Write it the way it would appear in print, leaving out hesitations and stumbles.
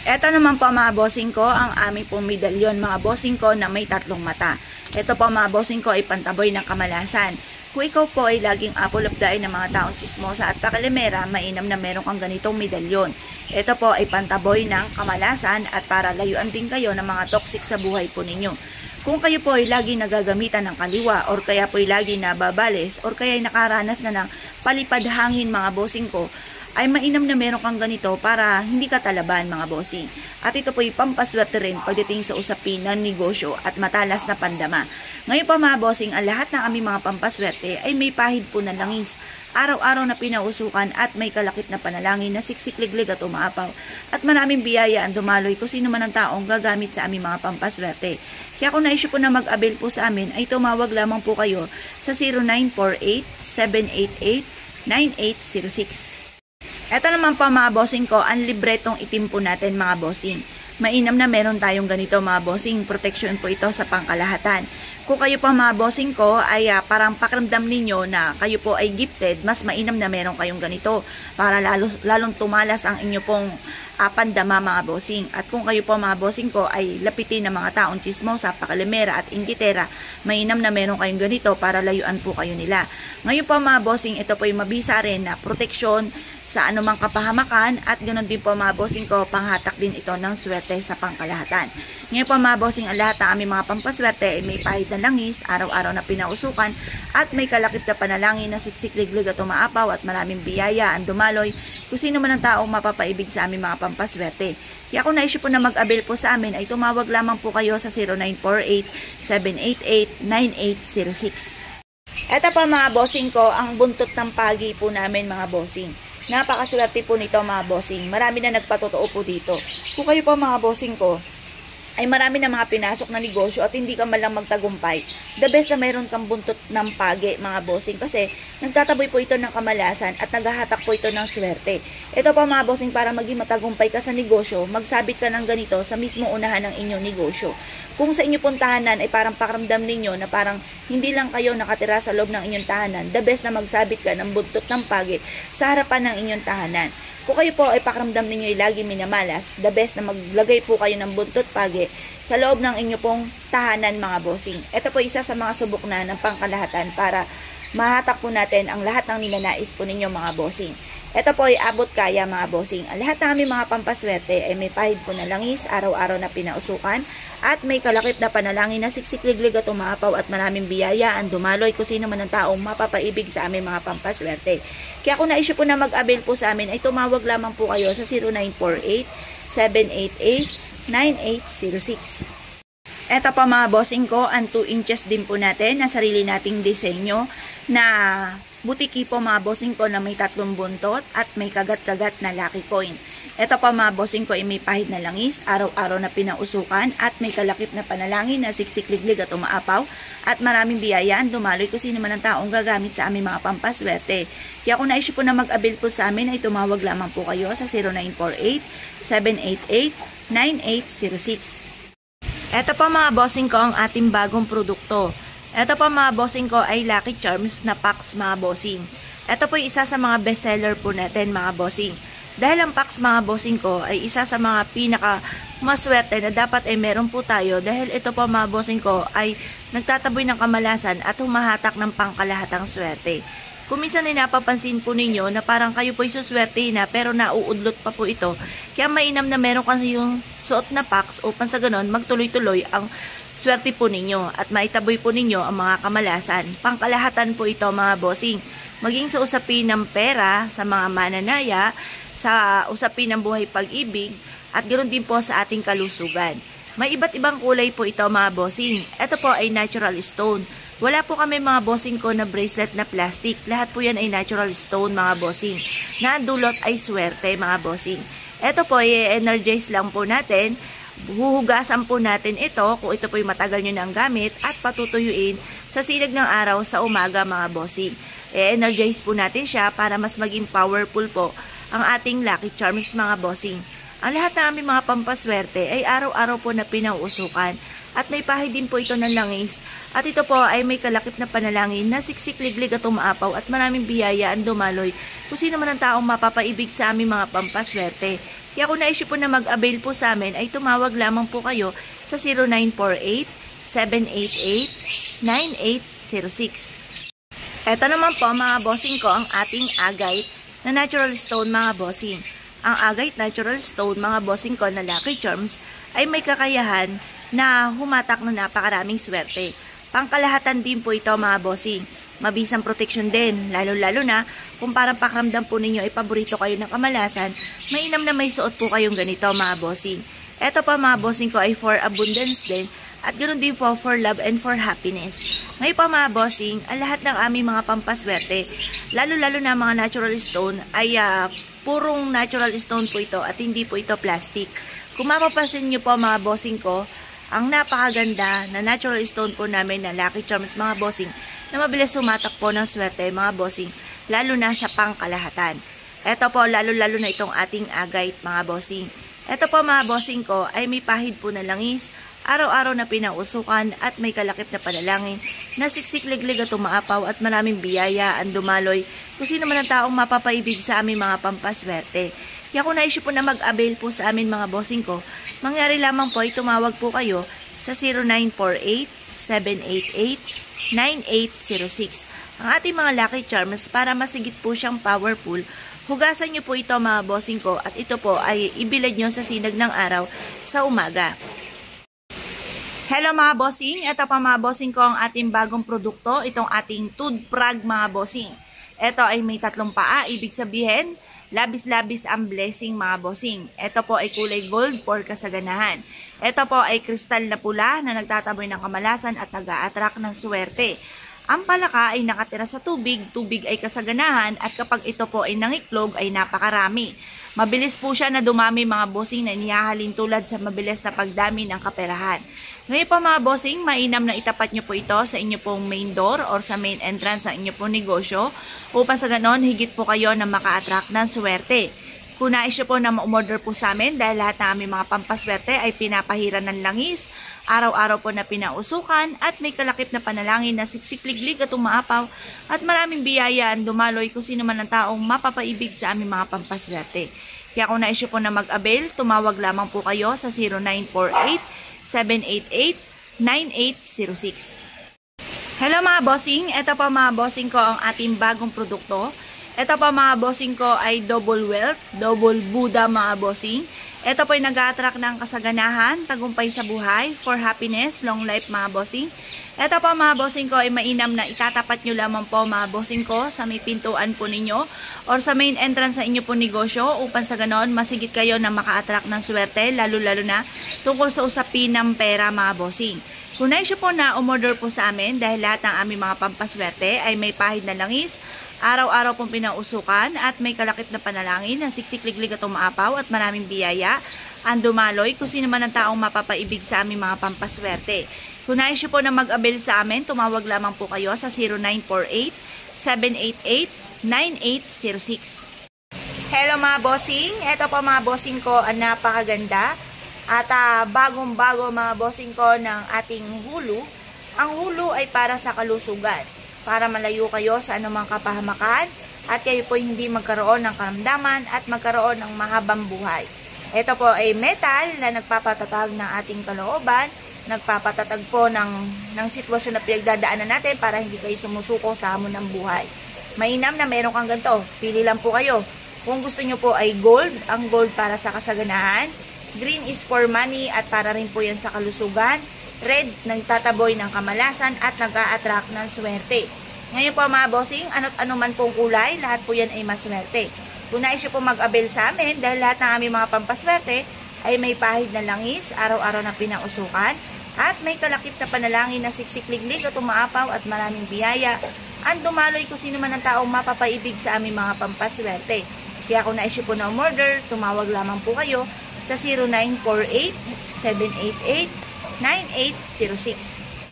Ito naman po mga bossing ko, ang aming pong medalyon mga bossing ko na may tatlong mata. Ito po mga bossing ko ay pantaboy ng kamalasan. Kung ikaw po ay laging apple of the eye ng mga taong chismosa at pakalimera, mainam na meron kang ganitong medalyon. Ito po ay pantaboy ng kamalasan at para layuan din kayo ng mga toxic sa buhay po ninyo. Kung kayo po ay lagi nagagamitan ng kaliwa or kaya po ay lagi nababales or kaya ay nakaranas na ng palipad hangin mga bossing ko, ay mainam na meron kang ganito para hindi ka talaban mga bossing. At ito po ay pampaswerte rin pagdating sa usapin ng negosyo at matalas na pandama. Ngayon pa mga bossing, ang lahat ng aming mga pampaswerte ay may pahid po na langis. Araw-araw na pinausukan at may kalakip na panalangin na siksikliglig at umaapaw. At maraming biyaya ang dumaloy kung sino man ang taong gagamit sa aming mga pampaswerte. Kaya kung naisip po na mag-avail po sa amin, ay tumawag lamang po kayo sa 0948-788-9806. Ito naman po mga bossing ko, ang libretong itim po natin mga bossing. Mainam na meron tayong ganito mga bossing, protection po ito sa pangkalahatan. Kung kayo po mga bossing ko ay parang pakiramdam ninyo na kayo po ay gifted, mas mainam na meron kayong ganito para lalong tumalas ang inyo pong pandama mga bossing. At kung kayo po mga bossing ko ay lapitin ng mga taong chismosa, pakalimera at inggitera, mainam na meron kayong ganito para layuan po kayo nila. Ngayon po mga bossing, ito po ay mabisa rin na proteksyon sa anumang kapahamakan at ganoon din po mga bossing ko, panghatak din ito ng swerte sa pangkalahatan. Ngayon po mga bossing, ang lahat ng aming mga pampaswerte ay may pahid na langis, araw-araw na pinausukan at may kalakip na panalangin na siksikliglig at umaapaw at maraming biyaya ang dumaloy kung sino man ang taong mapapaibig sa aming mga pampaswerte. Kaya kung naisip po na mag-avail po sa amin ay tumawag lamang po kayo sa 0948-788-9806. Ito pa mga bossing ko, ang buntot ng pagi po namin mga bossing. Napakaswerte po nito mga bossing. Marami na nagpatotoo po dito. Kung kayo po mga bossing ko ay marami na mga pinasok na negosyo at hindi ka malang magtagumpay, the best na mayroon kang buntot ng pagi mga bossing, kasi nagtataboy po ito ng kamalasan at naghahatak po ito ng swerte. Ito pa mga bossing, para maging matagumpay ka sa negosyo, magsabit ka ng ganito sa mismo unahan ng inyong negosyo. Kung sa inyo pong tahanan ay parang pakiramdam ninyo na parang hindi lang kayo nakatira sa loob ng inyong tahanan, the best na magsabit ka ng buntot ng pagi sa harapan ng inyong tahanan. Kung kayo po ay pakiramdam ninyo ay lagi minamalas, the best na maglagay po kayo ng buntot pagi sa loob ng inyo pong tahanan mga bossing. Ito po isa sa mga subok na ng pangkalahatan para mahatak po natin ang lahat ng ninanais po ninyo mga bossing. Ito po ay abot kaya mga bossing. Ang lahat ng aming mga pampaswerte ay may pahid po na langis, araw-araw na pinausukan, at may kalakip na panalangin na siksikliglig at umaapaw at maraming biyaya ang dumaloy kung sino man ang taong mapapaibig sa aming mga pampaswerte. Kaya kung naisip po na mag-avail po sa amin ay tumawag lamang po kayo sa 0948-788-9806. Ito pa mga bossing ko, ang 2 inches din po natin na sarili nating disenyo na butiki po mga bossing ko na may 3 buntot at may kagat-kagat na lucky coin. Ito pa mga bossing ko ay may pahid na langis, araw-araw na pinausukan at may kalakip na panalangin na siksikliglig at umaapaw at maraming biyayaan dumaloy kung sino man ang taong gagamit sa aming mga pampaswerte. Kaya kung naisip po na mag-avail po sa amin ay tumawag lamang po kayo sa 0948-788-9806. Ito pa mga bossing ko ang ating bagong produkto. Ito pa mga bossing ko ay Lucky Charms na packs mga bossing. Ito po ay isa sa mga bestseller po natin mga bossing. Dahil ang packs mga bossing ko ay isa sa mga pinaka maswerte na dapat ay meron po tayo, dahil ito po mga bossing ko ay nagtataboy ng kamalasan at humahatak ng pangkalahatang swerte. Kung minsan ay napapansin po ninyo na parang kayo po ay suswerte na pero nauudlot pa po ito, kaya mainam na meron kasi yung suot na packs upang sa ganon magtuloy-tuloy ang swerte po ninyo at maitaboy po ninyo ang mga kamalasan. Pangkalahatan po ito mga bossing. Maging sa usapin ng pera, sa mga mananaya, sa usapin ng buhay pag-ibig, at ganoon din po sa ating kalusugan. May iba't ibang kulay po ito mga bossing. Ito po ay natural stone. Wala po kami mga bossing ko na bracelet na plastic. Lahat po yan ay natural stone mga bossing. Na ang dulot ay swerte mga bossing. Ito po ay energize lang po natin. Huhugasan po natin ito kung ito po ay matagal nyo nang gamit at patutuyuin sa sinag ng araw sa umaga mga bossing. Energize po natin siya para mas maging powerful po ang ating Lucky Charms mga bossing. Ang lahat ng aming mga pampaswerte ay araw-araw po na pinauusukan at may pahid din po ito ng langis. At ito po ay may kalakip na panalangin na siksik, liglig at umaapaw at maraming biyaya ang dumaloy kung sino man ang taong mapapaibig sa aming mga pampaswerte. Kaya kung naisip po na mag-avail po sa amin ay tumawag lamang po kayo sa 0948-788-9806. Ito naman po mga bossing ko ang ating agate na natural stone mga bossing. Ang agate natural stone mga bossing ko na Lucky Charms ay may kakayahan na humatak ng napakaraming swerte. Pangkalahatan din po ito mga bossing. Mabisang protection din, lalo-lalo na kung parang pakiramdam po ninyo ay paborito kayo ng kamalasan, mainam na may suot po kayong ganito mga bossing. Ito pa mga bossing ko ay for abundance din at ganoon din po for love and for happiness. Ngayon pa mga bossing, ang lahat ng aming mga pampaswerte, lalo-lalo na mga natural stone ay purong natural stone po ito at hindi po ito plastic. Kung mapapansin nyo po mga bossing ko, ang napakaganda na natural stone po namin na Lucky Charms mga bossing na mabilis sumatak po ng swerte mga bossing, lalo na sa pangkalahatan. Ito po lalo-lalo na itong ating agate mga bossing. Ito po mga bossing ko ay may pahid po na langis, araw-araw na pinausukan at may kalakip na panalangin na siksik, liglig at umaapaw at maraming biyaya ang dumaloy kung sino man ang taong mapapaibig sa aming mga pampaswerte. Kaya kung naisip po na mag-avail po sa amin mga bossing ko, mangyari lamang po ay tumawag po kayo sa 0948-788-9806. Ang ating mga Lucky Charms para masigit po siyang powerful, hugasan nyo po ito mga bossing ko at ito po ay ibilad nyo sa sinag ng araw sa umaga. Hello mga bossing, ito pa mga bossing ko ang ating bagong produkto, itong ating toothprag mga bossing. Ito ay may 3 paa, ibig sabihin, labis-labis ang blessing mga bossing. Ito po ay kulay gold for kasaganahan. Ito po ay kristal na pula na nagtataboy ng kamalasan at nag-a-attract ng swerte. Ang palaka ay nakatira sa tubig, tubig ay kasaganahan at kapag ito po ay nangiklog ay napakarami. Mabilis po siya na dumami mga bossing na inihahalin tulad sa mabilis na pagdami ng kaperahan. Ngayon pa mga bossing, mainam na itapat nyo po ito sa inyo pong main door or sa main entrance sa inyo pong negosyo upang sa ganon higit po kayo na maka-attract ng swerte. Kung nais nyo po na ma-order po sa amin dahil lahat ng aming mga pampaswerte ay pinapahiran ng langis, araw-araw po na pinausukan at may kalakip na panalangin na siksik-liglig at umaapaw at maraming biyaya ang dumaloy kung sino man ang taong mapapaibig sa aming mga pampaswerte. Kaya kung nais nyo po na mag-avail, tumawag lamang po kayo sa 0948-788-9806. Hello mga bossing, ito pa mga bossing ko ang ating bagong produkto. Ito pa mga bossing ko ay double wealth, double Buddha mga bossing. Ito po ay nag-a-attract ng kasaganahan, tagumpay sa buhay, for happiness, long life mga bossing. Ito po mga bossing ko ay mainam na itatapat nyo lamang po mga bossing ko sa may pintuan po ninyo or sa main entrance sa inyo po negosyo upang sa ganon masigit kayo na maka-attract ng swerte, lalo-lalo na tungkol sa usapin ng pera mga bossing. Kung nais po na umorder po sa amin dahil lahat ng aming mga pampaswerte ay may pahid na langis, araw-araw pong pinausukan at may kalakip na panalangin na siksik-liglig at umaapaw at maraming biyaya ang dumaloy kung sino man ang taong mapapaibig sa aming mga pampaswerte. Kung nais po na mag-avail sa amin, tumawag lamang po kayo sa 0948-788-9806. Hello mga bossing, ito po mga bossing ko ang napakaganda at bagong-bago mga bossing ko ng ating hulu. Ang hulu ay para sa kalusugan, para malayo kayo sa anumang kapahamakan at kayo po hindi magkaroon ng karamdaman at magkaroon ng mahabang buhay. Ito po ay metal na nagpapatatag ng ating kalooban, nagpapatatag po ng sitwasyon na pinagdadaanan natin para hindi kayo sumusuko sa hamon ng buhay. Mainam na meron kang ganito, pili lang po kayo. Kung gusto nyo po ay gold, ang gold para sa kasaganahan, green is for money at para rin po yan sa kalusugan, red, nagtataboy ng kamalasan at nag-a-attract ng swerte. Ngayon po mga bossing, ano't ano man pong kulay, lahat po yan ay maswerte. Kung nais nyo po mag-avail sa amin, dahil lahat ng aming mga pampaswerte ay may pahid na langis, araw-araw na pinausukan, at may kalakip na panalangin na siksik-liglig at umaapaw at maraming biyaya. Ang dumaloy kung sino man ang taong mapapaibig sa aming mga pampaswerte. Kaya kung nais nyo po na umorder, tumawag lamang po kayo sa 0948-788-9806.